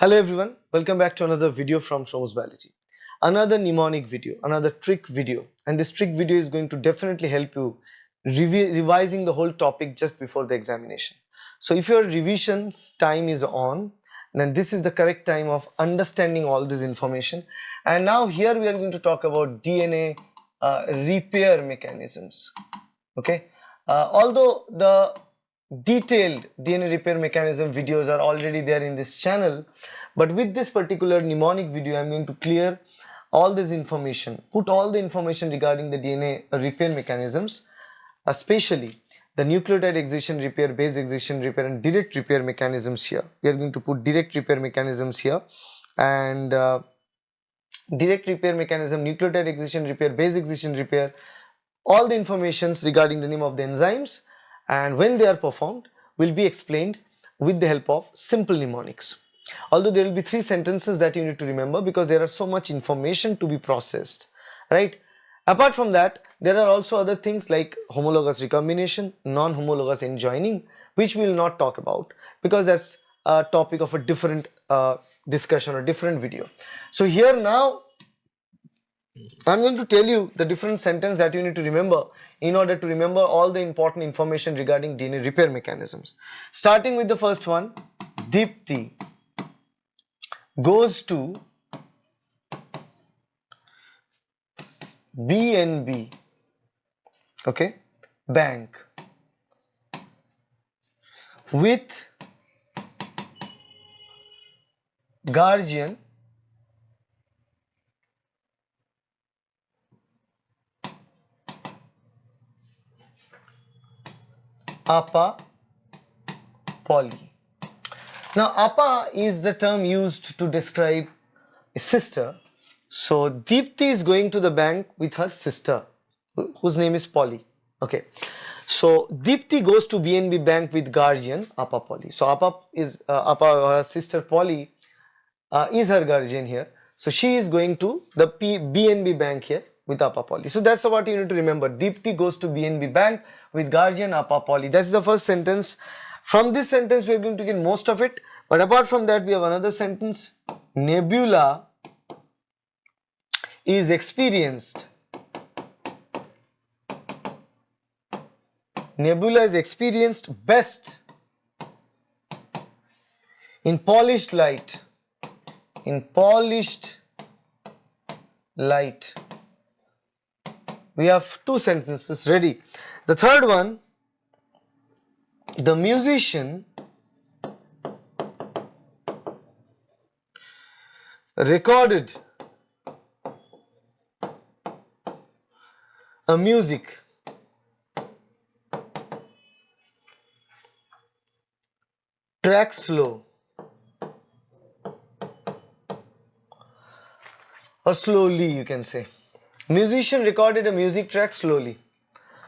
Hello everyone, welcome back to another video from Shomu's Biology. Another mnemonic video, another trick video, and this trick video is going to definitely help you revising the whole topic just before the examination. So if your revision's time is on, then this is the correct time of understanding all this information. And now here we are going to talk about DNA repair mechanisms. Okay, although the detailed DNA repair mechanism videos are already there in this channel, but with this particular mnemonic video I am going to clear all this information, put all the information regarding the DNA repair mechanisms, especially the nucleotide excision repair, base excision repair and direct repair mechanisms here. We are going to put direct repair mechanisms here, and direct repair mechanism, nucleotide excision repair, base excision repair, all the informations regarding the name of the enzymes and when they are performed will be explained with the help of simple mnemonics. Although there will be 3 sentences that you need to remember because there are so much information to be processed, right? Apart from that, there are also other things like homologous recombination, non-homologous end joining, which we will not talk about because that's a topic of a different discussion or different video. So here now I'm going to tell you the different sentences that you need to remember in order to remember all the important information regarding DNA repair mechanisms. Starting with the first one, Dipti goes to BNB, okay, bank with guardian APA poly. Now APA is the term used to describe a sister. So Deepti is going to the bank with her sister whose name is Polly. Okay. So Deepti goes to BNB bank with guardian APA poly. So APA is APA, her sister Polly is her guardian here. So she is going to the BNB bank here with APA poly. So that's what you need to remember. Deepti goes to BNB bank with guardian APA poly. That's the first sentence. From this sentence we are going to get most of it, but apart from that we have another sentence. Nebula is experienced. Nebula is experienced best in polished light. In polished light. We have 2 sentences ready. The third one, the musician recorded a music track slow or slowly, you can say. Musician recorded a music track slowly.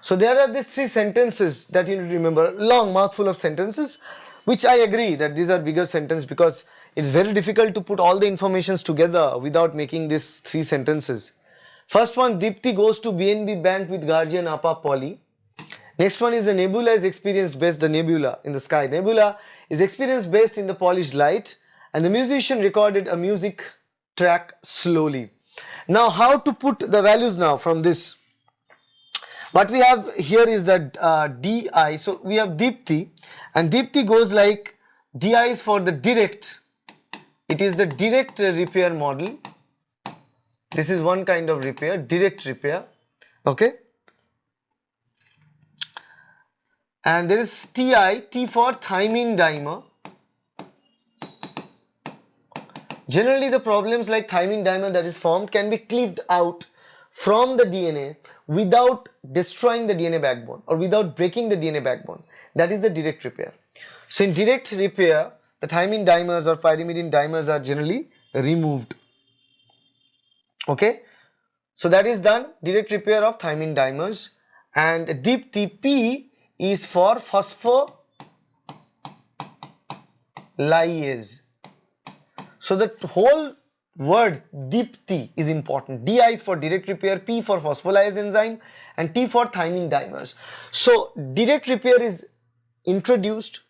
So there are these 3 sentences that you need to remember, long mouthful of sentences, which I agree that these are bigger sentences because it's very difficult to put all the informations together without making these 3 sentences. First one, Deepti goes to BNB bank with guardian APA poly. Next one is the nebula is experienced best, the nebula in the sky. Nebula is experienced best in the polished light, and the musician recorded a music track slowly. Now how to put the values now from this? What we have here is that DI, so we have Deepti, and Deepti goes like DI is for the direct, it is the direct repair model. This is one kind of repair, direct repair, okay. And there is TI, T for thymine dimer. Generally the problems like thymine dimer that is formed can be cleaved out from the DNA without destroying the DNA backbone or without breaking the DNA backbone. That is the direct repair. So in direct repair, the thymine dimers or pyrimidine dimers are generally removed. Okay. So that is done, direct repair of thymine dimers, and Deepti P is for phospholipase. So the whole word Deepti is important. DI is for direct repair, P for phospholipase enzyme, and T for thymine dimers. So direct repair is introduced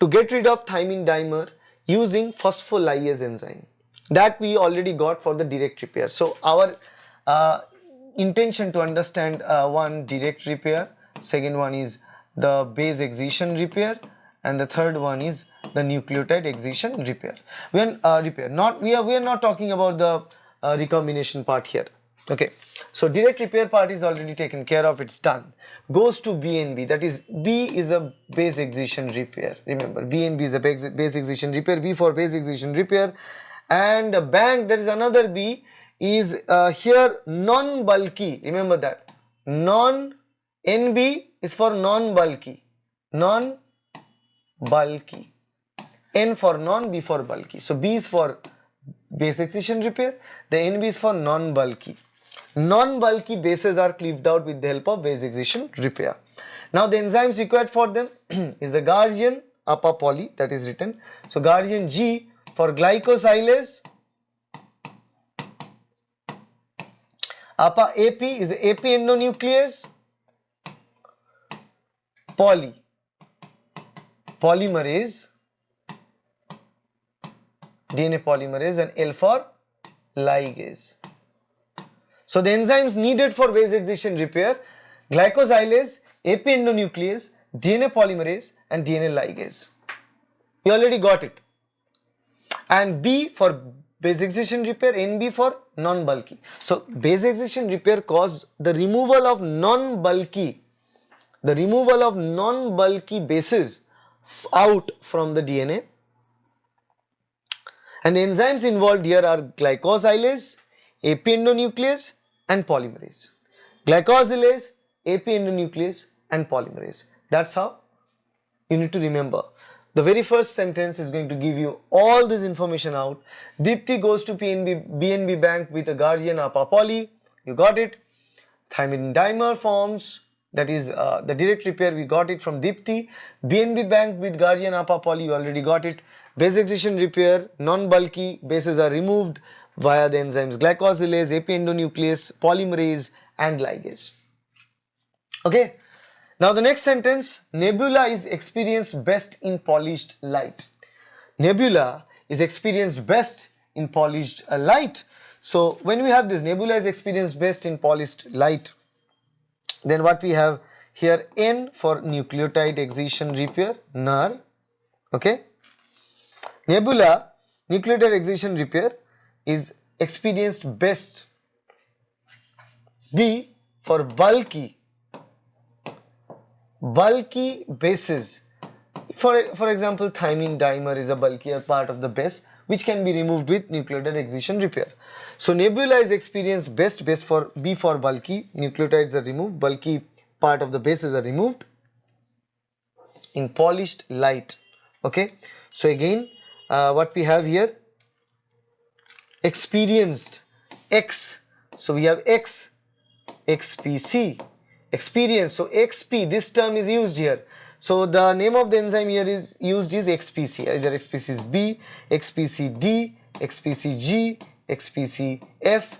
to get rid of thymine dimer using phospholipase enzyme that we already got for the direct repair. So our intention to understand one, direct repair, second one is the base excision repair, and the third one is the nucleotide excision repair. We are not talking about the recombination part here. Okay, so direct repair part is already taken care of, it's done. Goes to BNB, that is B is a base excision repair. Remember, BNB is a base excision repair, B for base excision repair, and bank, there is another B, is here non-bulky. Remember that NB is for non-bulky, N for non, B for bulky. So B is for base excision repair, the NB is for non-bulky. Non-bulky bases are cleaved out with the help of base excision repair. Now the enzymes required for them is the guardian APA poly, that is written. So guardian G for glycosylase, APA AP is the AP endonuclease, polymerase, DNA polymerase, and L for ligase. So the enzymes needed for base excision repair: glycosylase, AP endonuclease, DNA polymerase, and DNA ligase. We already got it. And B for base excision repair, NB for non-bulky. So base excision repair causes the removal of non-bulky bases out from the DNA. And the enzymes involved here are glycosylase, AP endonuclease, and polymerase. Glycosylase, AP endonuclease, and polymerase. That's how you need to remember. The very first sentence is going to give you all this information out. Dipti goes to BNB bank with a guardian APA poly. You got it. Thymine dimer forms, that is the direct repair, we got it from Dipti. BNB bank with guardian APA poly, you already got it. Base excision repair, non-bulky bases are removed via the enzymes glycosylase, AP endonuclease, polymerase, and ligase. Okay. Now the next sentence, nebula is experienced best in polished light. Nebula is experienced best in polished light. So when we have this, nebula is experienced best in polished light, then what we have here, N for nucleotide excision repair, NER. Okay. Nebula, nucleotide excision repair, is experienced best. B for bulky bases. For example, thymine dimer is a bulkier part of the base which can be removed with nucleotide excision repair. So nebula is experienced best for B for bulky, nucleotides are removed, bulky part of the bases are removed in polished light. Okay. So again, what we have here, experienced X. So we have X, XPC, experience. So XP, this term is used here. So the name of the enzyme here is used is XPC, either XPCs B, XPCD, XPCG, XPCF.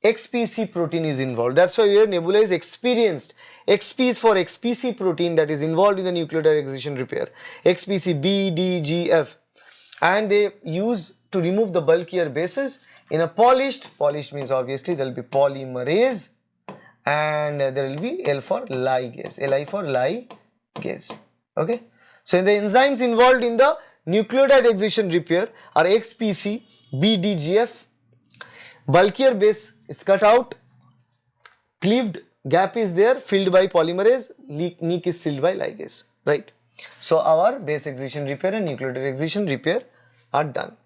XPC protein is involved. That's why here nebula is experienced. XP is for XPC protein that is involved in the nucleotide excision repair. XPC B, D, G, F. And they use to remove the bulkier bases in a polished means obviously there will be polymerase, and there will be L for ligase, Li for ligase. Okay. So the enzymes involved in the nucleotide excision repair are XPC, BDGF. Bulkier base is cut out, cleaved gap is there, filled by polymerase, nick is sealed by ligase. Right. So our base excision repair and nucleotide excision repair are done.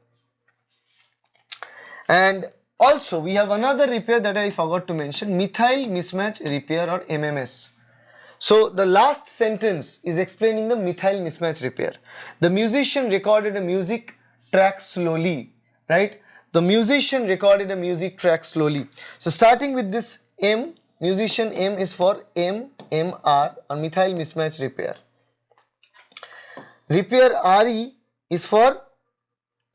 And also we have another repair that I forgot to mention, methyl mismatch repair or MMS. So the last sentence is explaining the methyl mismatch repair. The musician recorded a music track slowly, right? The musician recorded a music track slowly. So starting with this M, musician M is for MMR or methyl mismatch repair. Repair RE is for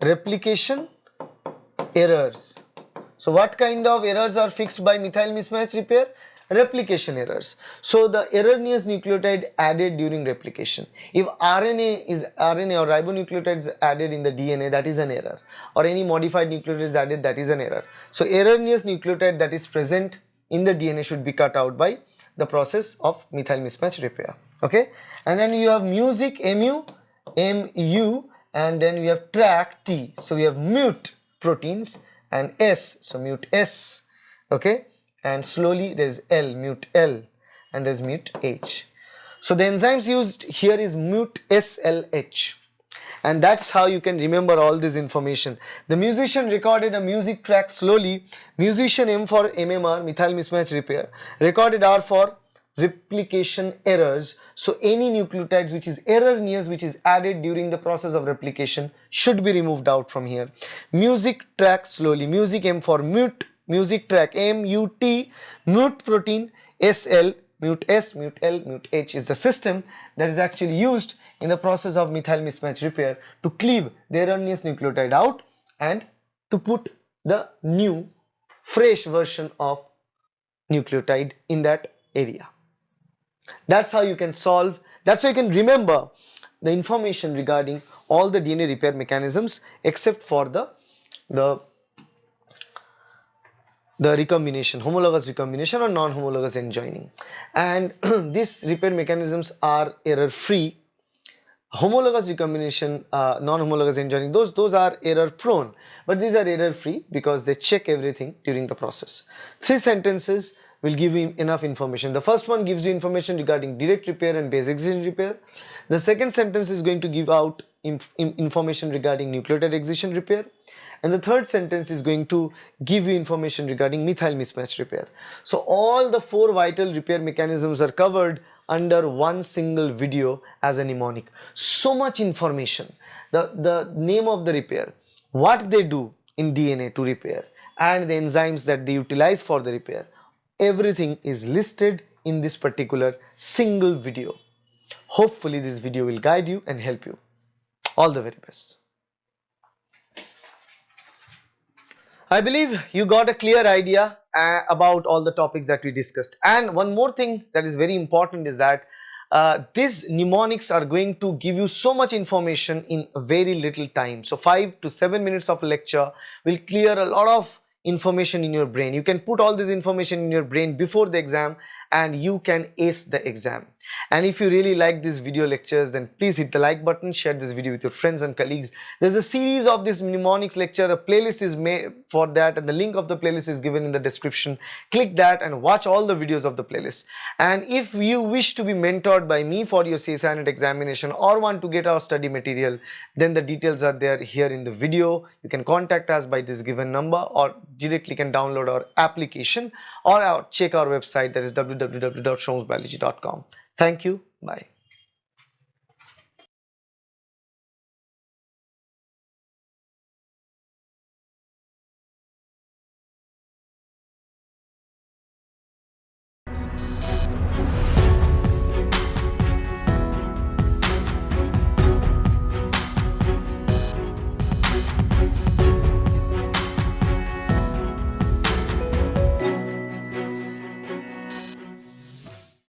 replication errors. So what kind of errors are fixed by methyl mismatch repair? replication errors. So the erroneous nucleotide added during replication. If RNA or ribonucleotide is added in the DNA, that is an error, or any modified nucleotide is added, that is an error. So erroneous nucleotide that is present in the DNA should be cut out by the process of methyl mismatch repair. Okay, and then you have music, mu, and then we have track, T. So we have mute proteins, and S, so mute S. Okay, and slowly there is L, mute L, and there is mute H. So the enzymes used here is mute SLH, and that's how you can remember all this information. The musician recorded a music track slowly. Musician M for MMR, methyl mismatch repair. Recorded R for replication errors. So any nucleotide which is erroneous, which is added during the process of replication, should be removed out from here. Music track slowly. Music M for mute. Music track MUT, mute protein SL, mute S, mute L, mute H is the system that is actually used in the process of methyl mismatch repair to cleave the erroneous nucleotide out and to put the new fresh version of nucleotide in that area. That's how you can solve, that's how you can remember the information regarding all the DNA repair mechanisms except for the recombination, homologous recombination or non-homologous end joining. And these repair mechanisms are error free. Homologous recombination, non-homologous end joining, those are error prone, but these are error free because they check everything during the process. 3 sentences will give you enough information. The first one gives you information regarding direct repair and base excision repair. The second sentence is going to give out information regarding nucleotide excision repair. And the third sentence is going to give you information regarding methyl mismatch repair. So all the 4 vital repair mechanisms are covered under one single video as a mnemonic. So much information. The name of the repair, what they do in DNA to repair, and the enzymes that they utilize for the repair. Everything is listed in this particular single video. Hopefully this video will guide you and help you. All the very best. I believe you got a clear idea about all the topics that we discussed. And one more thing that is very important is that these mnemonics are going to give you so much information in very little time. So 5 to 7 minutes of lecture will clear a lot of information in your brain. You can put all this information in your brain before the exam and you can ace the exam. And if you really like these video lectures, then please hit the like button, share this video with your friends and colleagues. There's a series of this mnemonics lecture, a playlist is made for that, and the link of the playlist is given in the description. Click that and watch all the videos of the playlist. And if you wish to be mentored by me for your CSIR examination or want to get our study material, then the details are there here in the video. You can contact us by this given number or directly can download our application or check our website, that is www.shomusbiology.com. Thank you. Bye.